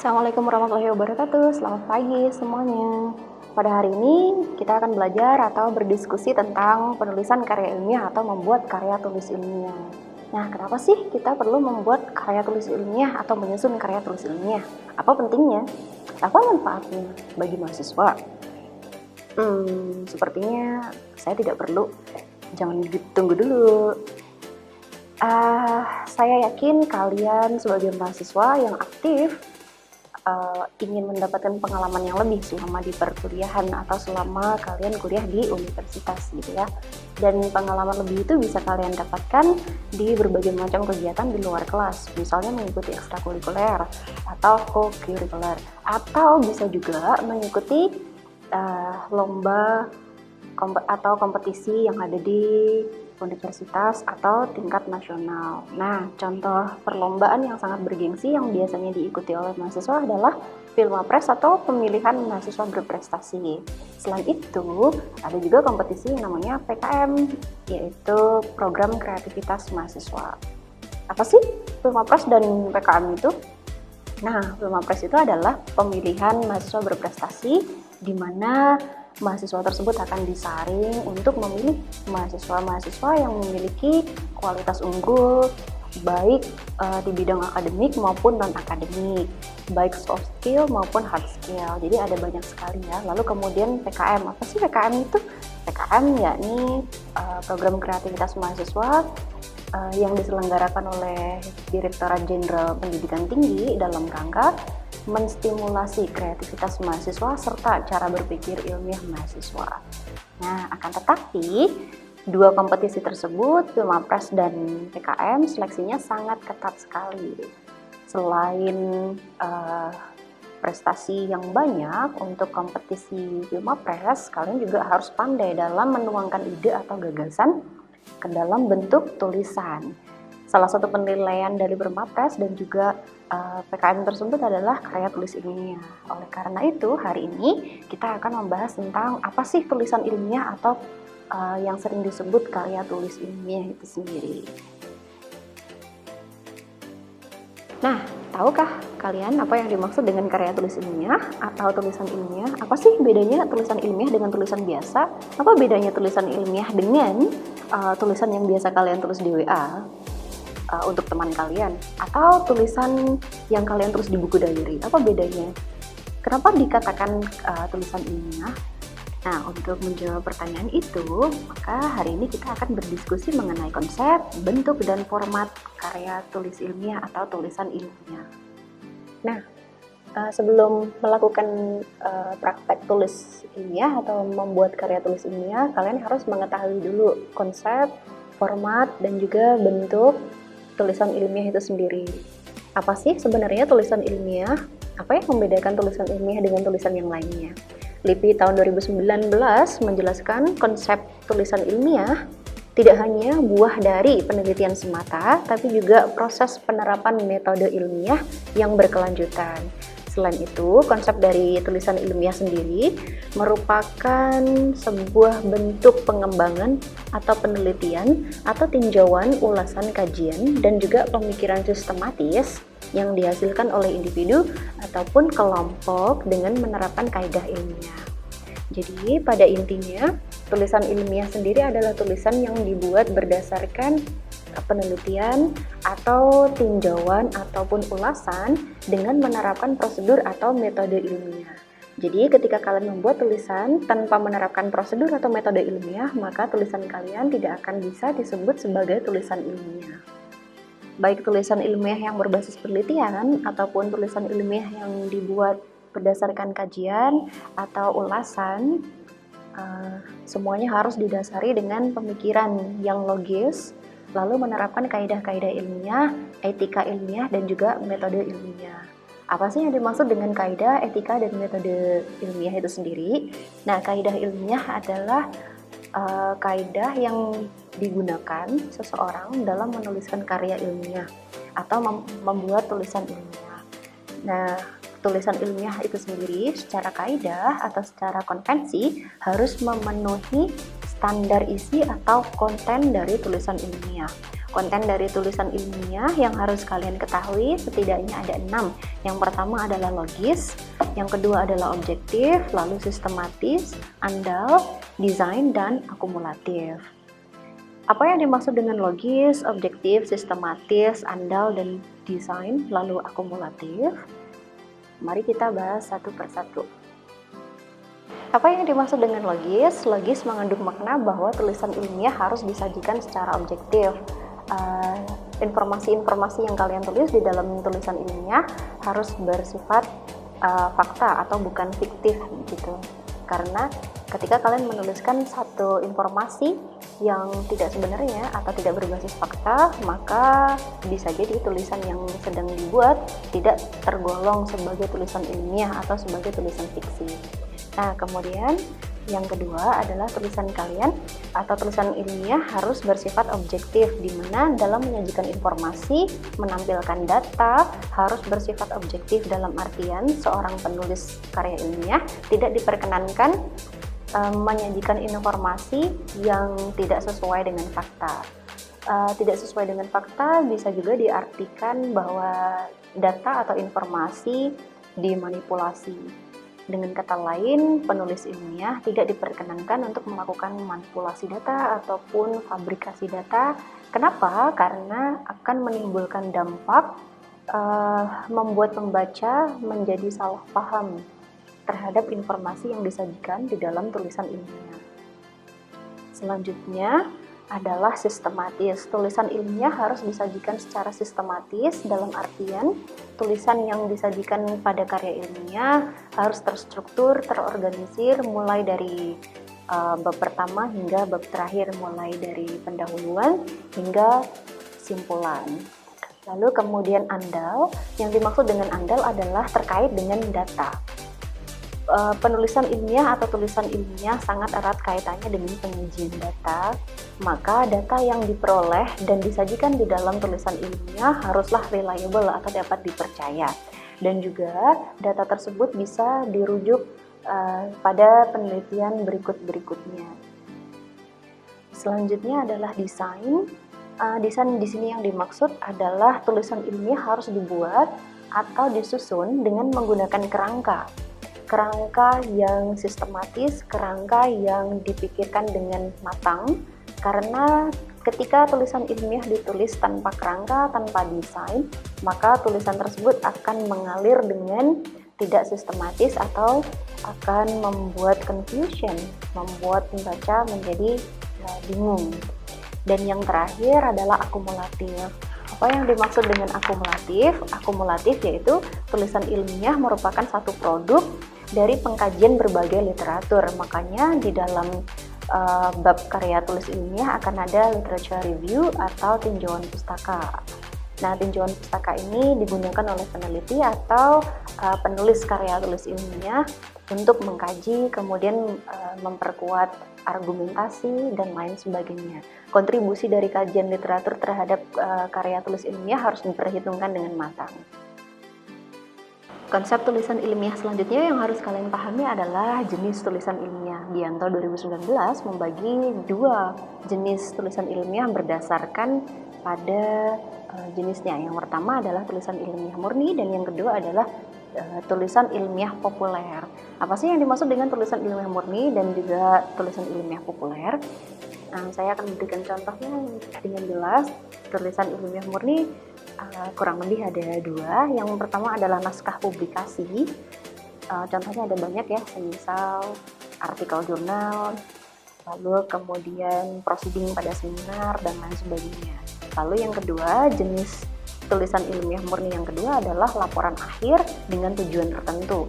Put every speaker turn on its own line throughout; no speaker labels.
Assalamualaikum warahmatullahi wabarakatuh. Selamat pagi semuanya. Pada hari ini kita akan belajar atau berdiskusi tentang penulisan karya ilmiah atau membuat karya tulis ilmiah. Nah, kenapa sih kita perlu membuat karya tulis ilmiah atau menyusun karya tulis ilmiah? Apa pentingnya? Apa manfaatnya bagi mahasiswa? Sepertinya saya tidak perlu. Jangan ditunggu dulu. Saya yakin kalian sebagai mahasiswa yang aktif ingin mendapatkan pengalaman yang lebih selama di perkuliahan atau selama kalian kuliah di universitas gitu ya. Dan pengalaman lebih itu bisa kalian dapatkan di berbagai macam kegiatan di luar kelas, misalnya mengikuti ekstrakurikuler atau co-curricular, atau bisa juga mengikuti lomba atau kompetisi yang ada di universitas atau tingkat nasional. Nah, contoh perlombaan yang sangat bergengsi yang biasanya diikuti oleh mahasiswa adalah Filmapres atau pemilihan mahasiswa berprestasi. Selain itu, ada juga kompetisi yang namanya PKM, yaitu program kreativitas mahasiswa. Apa sih Filmapres dan PKM itu? Nah, Filmapres itu adalah pemilihan mahasiswa berprestasi di mana mahasiswa tersebut akan disaring untuk memilih mahasiswa-mahasiswa yang memiliki kualitas unggul baik di bidang akademik maupun non-akademik, baik soft skill maupun hard skill. Jadi ada banyak sekali ya. Lalu kemudian PKM. Apa sih PKM itu? PKM yakni program kreativitas mahasiswa yang diselenggarakan oleh Direktorat Jenderal Pendidikan Tinggi dalam rangka menstimulasi kreativitas mahasiswa serta cara berpikir ilmiah mahasiswa. Nah, akan tetapi dua kompetisi tersebut, Filmapres dan PKM, seleksinya sangat ketat sekali. Selain prestasi yang banyak untuk kompetisi Filmapres, kalian juga harus pandai dalam menuangkan ide atau gagasan ke dalam bentuk tulisan. Salah satu penilaian dari Filmapres dan juga PKM tersebut adalah karya tulis ilmiah. Oleh karena itu, hari ini kita akan membahas tentang apa sih tulisan ilmiah atau yang sering disebut karya tulis ilmiah itu sendiri. Nah, tahukah kalian apa yang dimaksud dengan karya tulis ilmiah atau tulisan ilmiah? Apa sih bedanya tulisan ilmiah dengan tulisan biasa? Apa bedanya tulisan ilmiah dengan tulisan yang biasa kalian tulis di WA? Untuk teman kalian, atau tulisan yang kalian tulis di buku diary, apa bedanya? Kenapa dikatakan tulisan ilmiah? Nah, untuk menjawab pertanyaan itu, maka hari ini kita akan berdiskusi mengenai konsep, bentuk, dan format karya tulis ilmiah atau tulisan ilmiah. Nah, sebelum melakukan praktek tulis ilmiah atau membuat karya tulis ilmiah, kalian harus mengetahui dulu konsep, format, dan juga bentuk tulisan ilmiah itu sendiri. Apa sih sebenarnya tulisan ilmiah? Apa yang membedakan tulisan ilmiah dengan tulisan yang lainnya? LIPI tahun 2019 menjelaskan konsep tulisan ilmiah tidak hanya buah dari penelitian semata, tapi juga proses penerapan metode ilmiah yang berkelanjutan. Selain itu, konsep dari tulisan ilmiah sendiri merupakan sebuah bentuk pengembangan atau penelitian atau tinjauan ulasan kajian dan juga pemikiran sistematis yang dihasilkan oleh individu ataupun kelompok dengan menerapkan kaidah ilmiah. Jadi, pada intinya, tulisan ilmiah sendiri adalah tulisan yang dibuat berdasarkan penelitian atau tinjauan ataupun ulasan dengan menerapkan prosedur atau metode ilmiah. Jadi ketika kalian membuat tulisan tanpa menerapkan prosedur atau metode ilmiah, maka tulisan kalian tidak akan bisa disebut sebagai tulisan ilmiah. Baik tulisan ilmiah yang berbasis penelitian ataupun tulisan ilmiah yang dibuat berdasarkan kajian atau ulasan, semuanya harus didasari dengan pemikiran yang logis, lalu menerapkan kaidah-kaidah ilmiah, etika ilmiah, dan juga metode ilmiah. Apa sih yang dimaksud dengan kaidah, etika, dan metode ilmiah itu sendiri? Nah, kaidah ilmiah adalah kaidah yang digunakan seseorang dalam menuliskan karya ilmiah atau membuat tulisan ilmiah. Nah, tulisan ilmiah itu sendiri secara kaidah atau secara konvensi harus memenuhi standar isi atau konten dari tulisan ilmiah. Konten dari tulisan ilmiah yang harus kalian ketahui setidaknya ada 6. Yang pertama adalah logis, yang kedua adalah objektif, lalu sistematis, andal, desain, dan akumulatif. Apa yang dimaksud dengan logis, objektif, sistematis, andal, dan desain, lalu akumulatif? Mari kita bahas satu persatu. Apa yang dimaksud dengan logis? Logis mengandung makna bahwa tulisan ilmiah harus disajikan secara objektif. Informasi-informasi yang kalian tulis di dalam tulisan ilmiah harus bersifat fakta atau bukan fiktif gitu. Karena ketika kalian menuliskan satu informasi yang tidak sebenarnya atau tidak berbasis fakta, maka bisa jadi tulisan yang sedang dibuat tidak tergolong sebagai tulisan ilmiah atau sebagai tulisan fiksi. Nah, kemudian yang kedua adalah tulisan kalian atau tulisan ilmiah harus bersifat objektif, di mana dalam menyajikan informasi, menampilkan data harus bersifat objektif dalam artian seorang penulis karya ilmiah tidak diperkenankan menyajikan informasi yang tidak sesuai dengan fakta. Tidak sesuai dengan fakta bisa juga diartikan bahwa data atau informasi dimanipulasi. Dengan kata lain, penulis ilmiah tidak diperkenankan untuk melakukan manipulasi data ataupun fabrikasi data. Kenapa? Karena akan menimbulkan dampak membuat pembaca menjadi salah paham terhadap informasi yang disajikan di dalam tulisan ilmiah. Selanjutnya adalah sistematis. Tulisan ilmiah harus disajikan secara sistematis dalam artian tulisan yang disajikan pada karya ilmiah harus terstruktur, terorganisir mulai dari bab pertama hingga bab terakhir, mulai dari pendahuluan hingga kesimpulan. Lalu kemudian andal, yang dimaksud dengan andal adalah terkait dengan data. Penulisan ilmiah atau tulisan ilmiah sangat erat kaitannya dengan penyajian data, maka data yang diperoleh dan disajikan di dalam tulisan ilmiah haruslah reliable atau dapat dipercaya, dan juga data tersebut bisa dirujuk pada penelitian berikutnya. Selanjutnya adalah desain. Desain di sini yang dimaksud adalah tulisan ilmiah harus dibuat atau disusun dengan menggunakan kerangka yang sistematis, kerangka yang dipikirkan dengan matang, karena ketika tulisan ilmiah ditulis tanpa kerangka, tanpa desain, maka tulisan tersebut akan mengalir dengan tidak sistematis atau akan membuat confusion, membuat pembaca menjadi bingung. Dan yang terakhir adalah akumulatif. Apa yang dimaksud dengan akumulatif? Akumulatif yaitu tulisan ilmiah merupakan satu produk dari pengkajian berbagai literatur. Makanya di dalam bab karya tulis ilmiah akan ada literature review atau tinjauan pustaka. Nah, tinjauan pustaka ini digunakan oleh peneliti atau penulis karya tulis ilmiah untuk mengkaji, kemudian memperkuat argumentasi dan lain sebagainya. Kontribusi dari kajian literatur terhadap karya tulis ilmiah harus diperhitungkan dengan matang. Konsep tulisan ilmiah selanjutnya yang harus kalian pahami adalah jenis tulisan ilmiah. Gianto 2019 membagi dua jenis tulisan ilmiah berdasarkan pada jenisnya. Yang pertama adalah tulisan ilmiah murni dan yang kedua adalah tulisan ilmiah populer. Apa sih yang dimaksud dengan tulisan ilmiah murni dan juga tulisan ilmiah populer? Saya akan memberikan contohnya dengan jelas. Tulisan ilmiah murni kurang lebih ada dua. Yang pertama adalah naskah publikasi. Contohnya ada banyak ya, semisal artikel jurnal, lalu kemudian proceeding pada seminar dan lain sebagainya. Lalu yang kedua, jenis tulisan ilmiah murni yang kedua adalah laporan akhir dengan tujuan tertentu.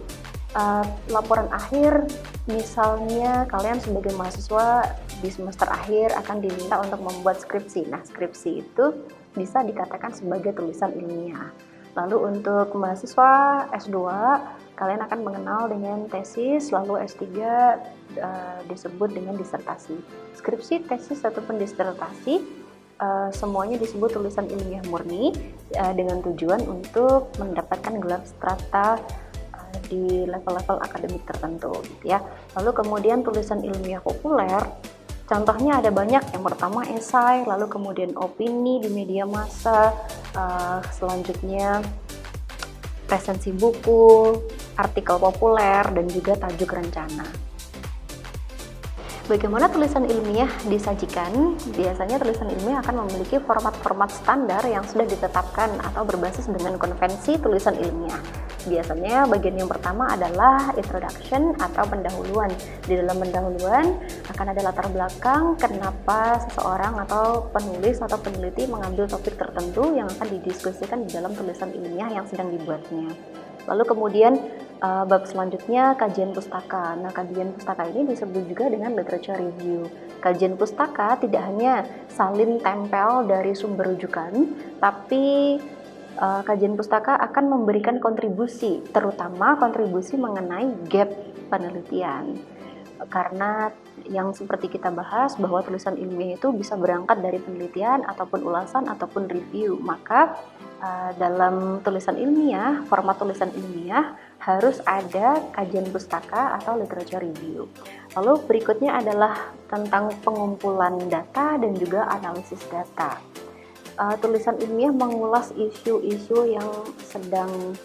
Laporan akhir, misalnya kalian sebagai mahasiswa di semester akhir akan diminta untuk membuat skripsi. Nah, skripsi itu bisa dikatakan sebagai tulisan ilmiah. Lalu untuk mahasiswa S2, kalian akan mengenal dengan tesis, lalu S3 disebut dengan disertasi. Skripsi, tesis, ataupun disertasi semuanya disebut tulisan ilmiah murni dengan tujuan untuk mendapatkan gelar strata di level-level akademik tertentu gitu ya. Lalu kemudian tulisan ilmiah populer, Contohnya ada banyak, yang pertama esai, lalu kemudian opini di media massa, selanjutnya resensi buku, artikel populer, dan juga tajuk rencana. Bagaimana tulisan ilmiah disajikan? Biasanya tulisan ilmiah akan memiliki format-format standar yang sudah ditetapkan atau berbasis dengan konvensi tulisan ilmiah. Biasanya bagian yang pertama adalah introduction atau pendahuluan. Di dalam pendahuluan akan ada latar belakang kenapa seseorang atau penulis atau peneliti mengambil topik tertentu yang akan didiskusikan di dalam tulisan ilmiah yang sedang dibuatnya. Lalu kemudian bab selanjutnya kajian pustaka. Nah, kajian pustaka ini disebut juga dengan literature review. Kajian pustaka tidak hanya salin tempel dari sumber rujukan, tapi kajian pustaka akan memberikan kontribusi, terutama kontribusi mengenai gap penelitian. Karena yang seperti kita bahas bahwa tulisan ilmiah itu bisa berangkat dari penelitian ataupun ulasan ataupun review, maka dalam tulisan ilmiah, format tulisan ilmiah harus ada kajian pustaka atau literature review. Lalu berikutnya adalah tentang pengumpulan data dan juga analisis data. Tulisan ilmiah mengulas isu-isu yang sedang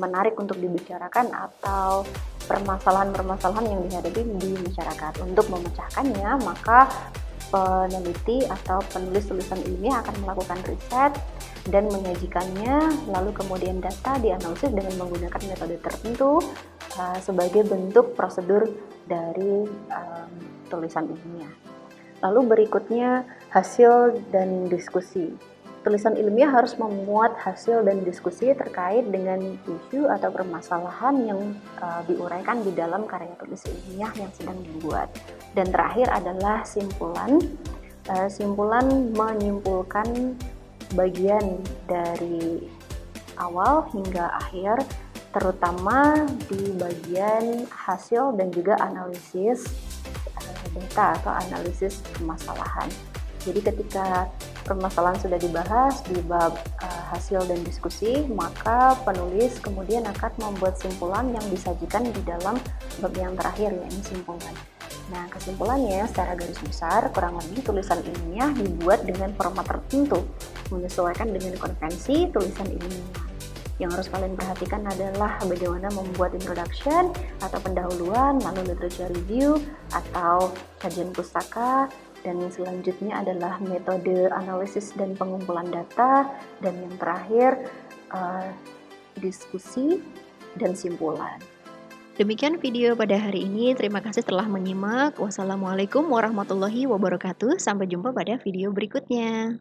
menarik untuk dibicarakan atau permasalahan-permasalahan yang dihadapi di masyarakat. Untuk memecahkannya, maka peneliti atau penulis tulisan ilmiah akan melakukan riset dan menyajikannya, lalu kemudian data dianalisis dengan menggunakan metode tertentu sebagai bentuk prosedur dari tulisan ilmiah. Lalu berikutnya hasil dan diskusi. Tulisan ilmiah harus memuat hasil dan diskusi terkait dengan isu atau permasalahan yang diuraikan di dalam karya tulis ilmiah yang sedang dibuat. Dan terakhir adalah simpulan. Simpulan menyimpulkan bagian dari awal hingga akhir, terutama di bagian hasil dan juga analisis data atau analisis permasalahan. Jadi ketika permasalahan sudah dibahas di bab hasil dan diskusi, maka penulis kemudian akan membuat simpulan yang disajikan di dalam bab yang terakhir, yaitu simpulan. Nah, kesimpulannya secara garis besar, kurang lebih tulisan ilmiah dibuat dengan format tertentu, menyesuaikan dengan konvensi tulisan ilmiah. Yang harus kalian perhatikan adalah bagaimana membuat introduction atau pendahuluan, lalu literature review atau kajian pustaka, dan selanjutnya adalah metode analisis dan pengumpulan data, dan yang terakhir diskusi dan simpulan. Demikian video pada hari ini. Terima kasih telah menyimak. Wassalamualaikum warahmatullahi wabarakatuh. Sampai jumpa pada video berikutnya.